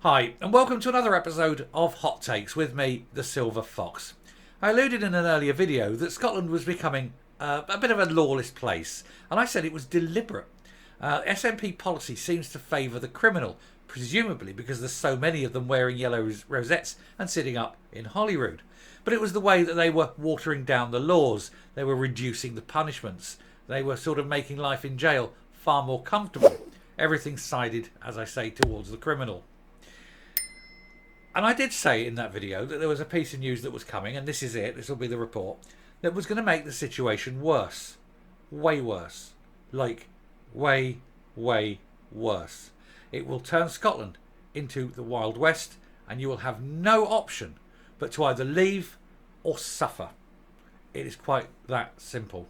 Hi, and welcome to another episode of Hot Takes with me, the Silver Fox. I alluded in an earlier video that Scotland was becoming a bit of a lawless place, and I said it was deliberate. SNP policy seems to favour the criminal, presumably because there's so many of them wearing yellow rosettes and sitting up in Holyrood. But it was the way that they were watering down the laws, they were reducing the punishments, they were sort of making life in jail far more comfortable. Everything sided, as I say, towards the criminal. And I did say in that video that there was a piece of news that was coming, and this is it, this will be the report, that was going to make the situation worse. Way worse. Like, way, way worse. It will turn Scotland into the Wild West, and you will have no option but to either leave or suffer. It is quite that simple.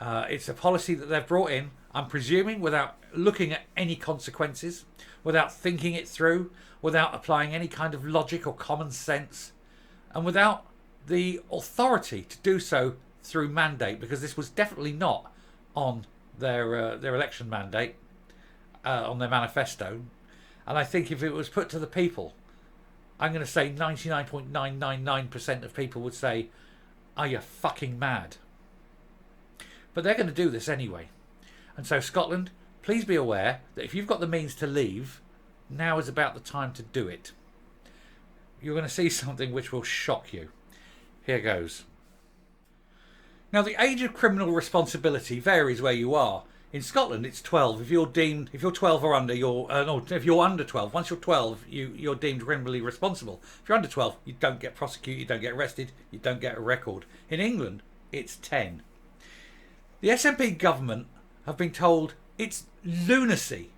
It's a policy that they've brought in, I'm presuming, without looking at any consequences, without thinking it through, without applying any kind of logic or common sense, and without the authority to do so through mandate, because this was definitely not on their election mandate, on their manifesto. And I think if it was put to the people, I'm going to say 99.999% of people would say, "Are you fucking mad?" But they're going to do this anyway. And so Scotland, please be aware that if you've got the means to leave, now is about the time to do it. You're going to see something which will shock you. Here goes. Now, the age of criminal responsibility varies where you are. In Scotland, it's 12. If you're 12 or under, if you're under 12, once you're 12, you're deemed criminally responsible. If you're under 12, you don't get prosecuted, you don't get arrested, you don't get a record. In England, it's 10. The SNP government have been told it's lunacy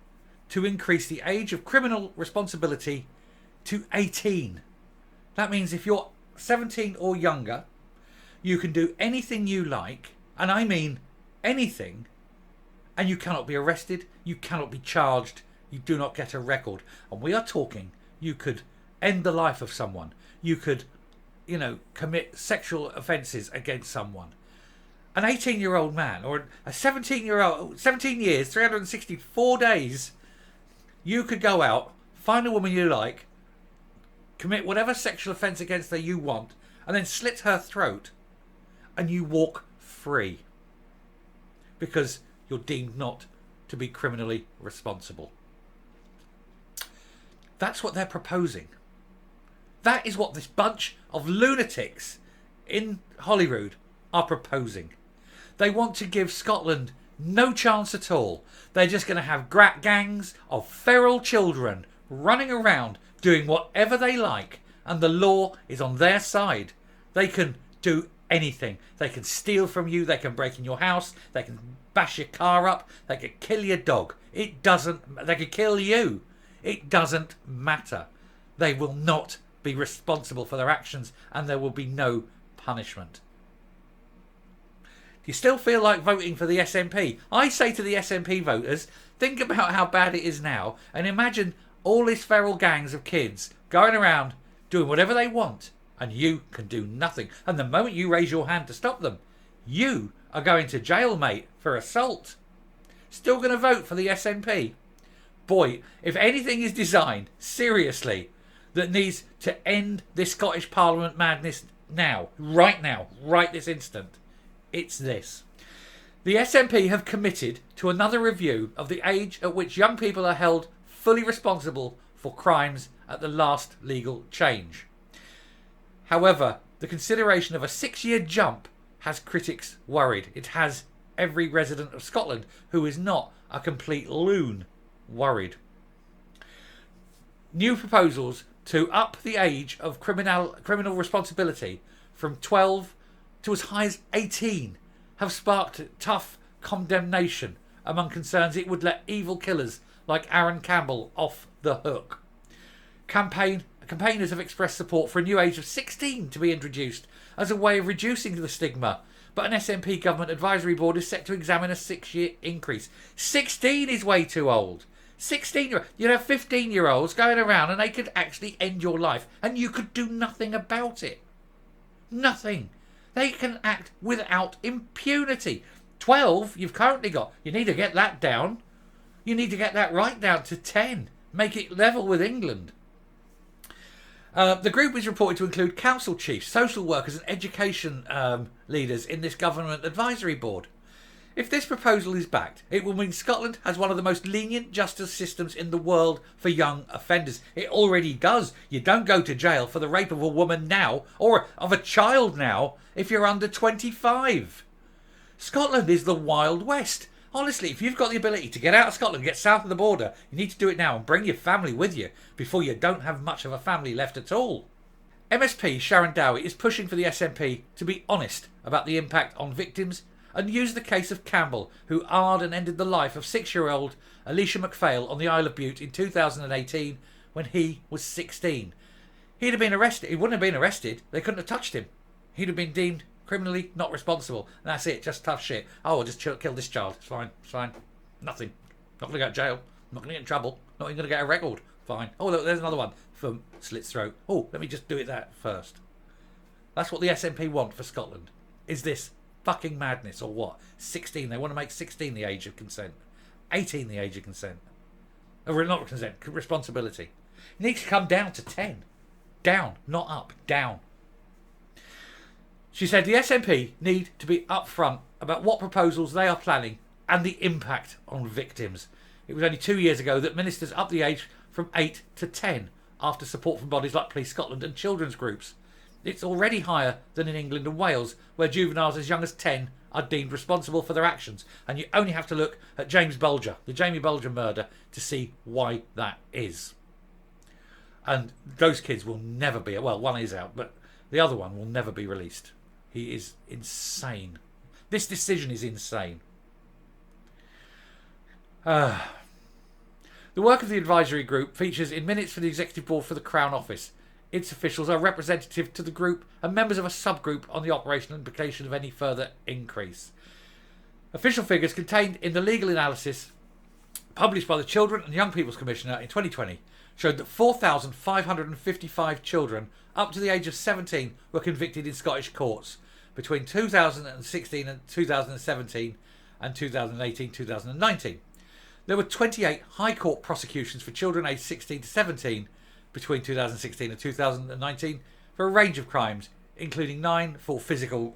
to increase the age of criminal responsibility to 18. That means if you're 17 or younger, you can do anything you like, and I mean anything, and you cannot be arrested, you cannot be charged, you do not get a record. And we are talking, you could end the life of someone, you could, commit sexual offences against someone. An 18-year-old man or a 17 years, 364 days, you could go out, find a woman you like, commit whatever sexual offence against her you want, and then slit her throat, and you walk free. Because you're deemed not to be criminally responsible. That's what they're proposing. That is what this bunch of lunatics in Holyrood are proposing. They want to give Scotland no chance at all. They're just going to have gangs of feral children running around doing whatever they like, and the law is on their side. They can do anything. They can steal from you, they can break in your house, they can bash your car up, they can kill your dog. They can kill you. It doesn't matter. They will not be responsible for their actions, and there will be no punishment. You still feel like voting for the SNP? I say to the SNP voters, think about how bad it is now, and imagine all these feral gangs of kids going around doing whatever they want, and you can do nothing. And the moment you raise your hand to stop them, you are going to jail, mate, for assault. Still going to vote for the SNP? Boy, if anything is designed, seriously, that needs to end this Scottish Parliament madness now, right this instant, it's this. The SNP have committed to another review of the age at which young people are held fully responsible for crimes at the last legal change. However, the consideration of a 6-year jump has critics worried. It has every resident of Scotland who is not a complete loon worried. New proposals to up the age of criminal responsibility from 12 to as high as 18 have sparked tough condemnation among concerns it would let evil killers like Aaron Campbell off the hook. Campaigners have expressed support for a new age of 16 to be introduced as a way of reducing the stigma, but an SNP government advisory board is set to examine a 6-year increase. 16 is way too old. 16, you'd have 15-year-olds going around and they could actually end your life and you could do nothing about it. Nothing. They can act without impunity. 12 you've currently got. You need to get that down. You need to get that right down to 10. Make it level with England. The group is reported to include council chiefs, social workers and education leaders in this government advisory board. If this proposal is backed, it will mean Scotland has one of the most lenient justice systems in the world for young offenders. It already does. You don't go to jail for the rape of a woman now, or of a child now, if you're under 25. Scotland is the Wild West. Honestly, if you've got the ability to get out of Scotland, get south of the border, you need to do it now and bring your family with you before you don't have much of a family left at all. MSP Sharon Dowie is pushing for the SNP to be honest about the impact on victims and use the case of Campbell, who marred and ended the life of 6-year-old Alicia MacPhail on the Isle of Bute in 2018 when he was 16. He'd have been arrested. He wouldn't have been arrested. They couldn't have touched him. He'd have been deemed criminally not responsible. And that's it. Just tough shit. Oh, I'll just kill this child. It's fine. It's fine. Nothing. Not going to go to jail. Not going to get in trouble. Not even going to get a record. Fine. Oh, look, there's another one. For slit throat. Oh, let me just do it that first. That's what the SNP want for Scotland. Is this fucking madness or what? 16. They want to make 16 the age of consent. 18 the age of consent. Or not consent. Responsibility. It needs to come down to 10. Down. Not up. Down. She said the SNP need to be upfront about what proposals they are planning and the impact on victims. It was only 2 years ago that ministers upped the age from 8 to 10 after support from bodies like Police Scotland and children's groups. It's already higher than in England and Wales, where juveniles as young as 10 are deemed responsible for their actions. And you only have to look at James Bulger, the Jamie Bulger murder, to see why that is. And those kids will never be, well, one is out, but the other one will never be released. He is insane. This decision is insane. The work of the advisory group features in minutes for the executive board for the Crown Office. Its officials are representative to the group and members of a subgroup on the operational implication of any further increase. Official figures contained in the legal analysis published by the Children and Young People's Commissioner in 2020 showed that 4,555 children up to the age of 17 were convicted in Scottish courts between 2016 and 2017 and 2018-2019. There were 28 High Court prosecutions for children aged 16 to 17 between 2016 and 2019 for a range of crimes, including 9 for physical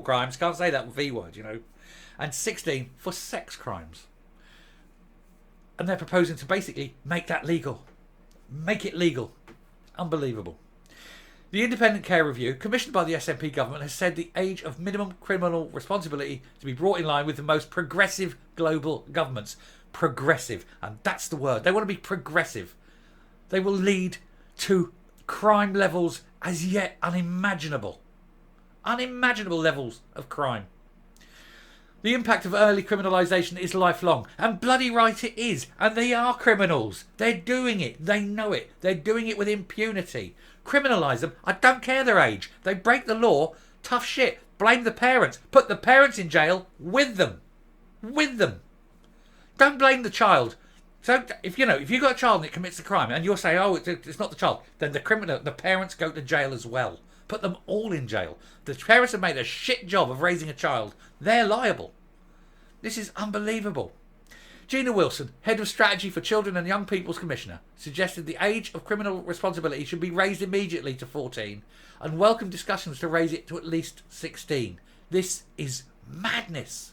crimes, can't say that V word, and 16 for sex crimes. And they're proposing to basically make that legal. Make it legal. Unbelievable. The Independent Care Review, commissioned by the SNP government, has said the age of minimum criminal responsibility to be brought in line with the most progressive global governments. Progressive, and that's the word. They want to be progressive. They will lead to crime levels as yet unimaginable. Unimaginable levels of crime. The impact of early criminalisation is lifelong, and bloody right it is. And they are criminals. They're doing it. They know it. They're doing it with impunity. Criminalise them. I don't care their age. They break the law. Tough shit. Blame the parents. Put the parents in jail with them. With them. Don't blame the child. So if you've got a child and it commits a crime and you're saying, oh, it's not the child, then the parents go to jail as well. Put them all in jail. The parents have made a shit job of raising a child. They're liable. This is unbelievable. Gina Wilson, Head of Strategy for Children and Young People's Commissioner, suggested the age of criminal responsibility should be raised immediately to 14 and welcomed discussions to raise it to at least 16. This is madness.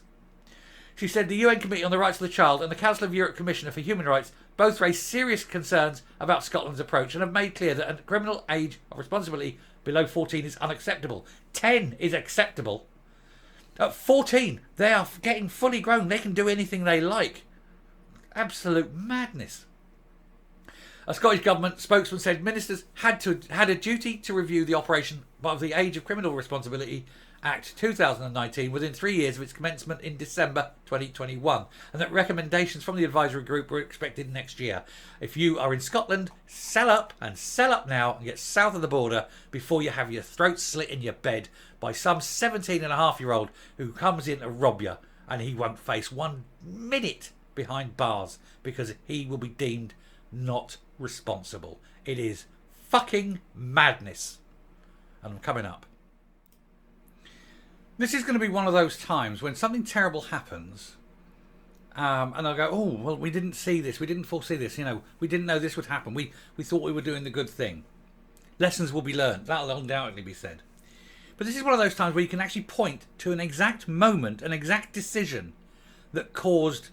She said the UN Committee on the Rights of the Child and the Council of Europe Commissioner for Human Rights both raised serious concerns about Scotland's approach and have made clear that a criminal age of responsibility below 14 is unacceptable. 10 is acceptable. At 14, they are getting fully grown. They can do anything they like. Absolute madness. A Scottish Government spokesman said ministers had a duty to review the operation of the Age of Criminal Responsibility Act 2019 within 3 years of its commencement in December 2021, and that recommendations from the advisory group were expected next year. If you are in Scotland, sell up now and get south of the border before you have your throat slit in your bed by some 17-and-a-half-year-old who comes in to rob you, and he won't face 1 minute behind bars because he will be deemed not responsible. It is fucking madness. And I'm coming up. This is going to be one of those times when something terrible happens And I'll go, oh, well, we didn't see this. We didn't foresee this. You know, we didn't know this would happen. We thought we were doing the good thing. Lessons will be learned. That'll undoubtedly be said. But this is one of those times where you can actually point to an exact moment, an exact decision that caused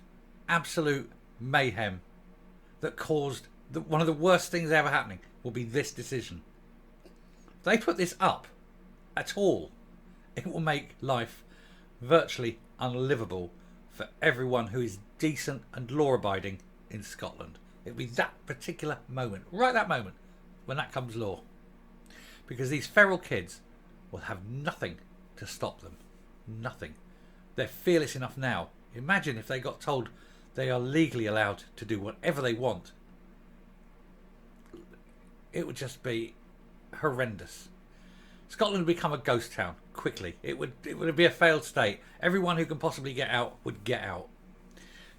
absolute mayhem, that caused one of the worst things ever happening will be this decision. If they put this up at all, it will make life virtually unlivable for everyone who is decent and law-abiding in Scotland. It'll be that particular moment, right that moment, when that comes law. Because these feral kids will have nothing to stop them. Nothing. They're fearless enough now. Imagine if they got told they are legally allowed to do whatever they want. It would just be horrendous. Scotland would become a ghost town quickly. It would be a failed state. Everyone who can possibly get out would get out.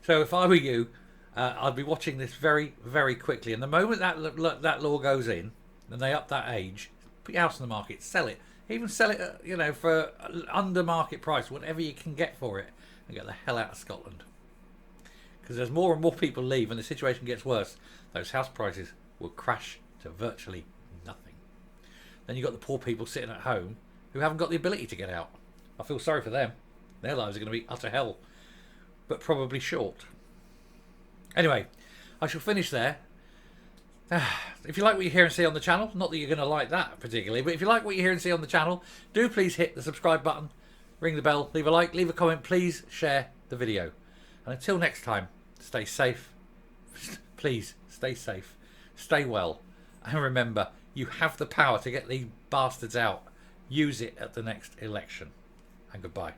So if I were you, I'd be watching this very, very quickly. And the moment that law goes in, and they up that age, put your house on the market, sell it. Even sell it, you know, for under market price, whatever you can get for it, and get the hell out of Scotland. Because as more and more people leave and the situation gets worse, those house prices will crash to virtually nothing. Then you've got the poor people sitting at home who haven't got the ability to get out. I feel sorry for them. Their lives are going to be utter hell, but probably short. Anyway, I shall finish there. If you like what you hear and see on the channel, not that you're going to like that particularly, but if you like what you hear and see on the channel, do please hit the subscribe button, ring the bell, leave a like, leave a comment, please share the video. And until next time, stay safe. Please stay safe, stay well, and remember, you have the power to get these bastards out. Use it at the next election. And goodbye.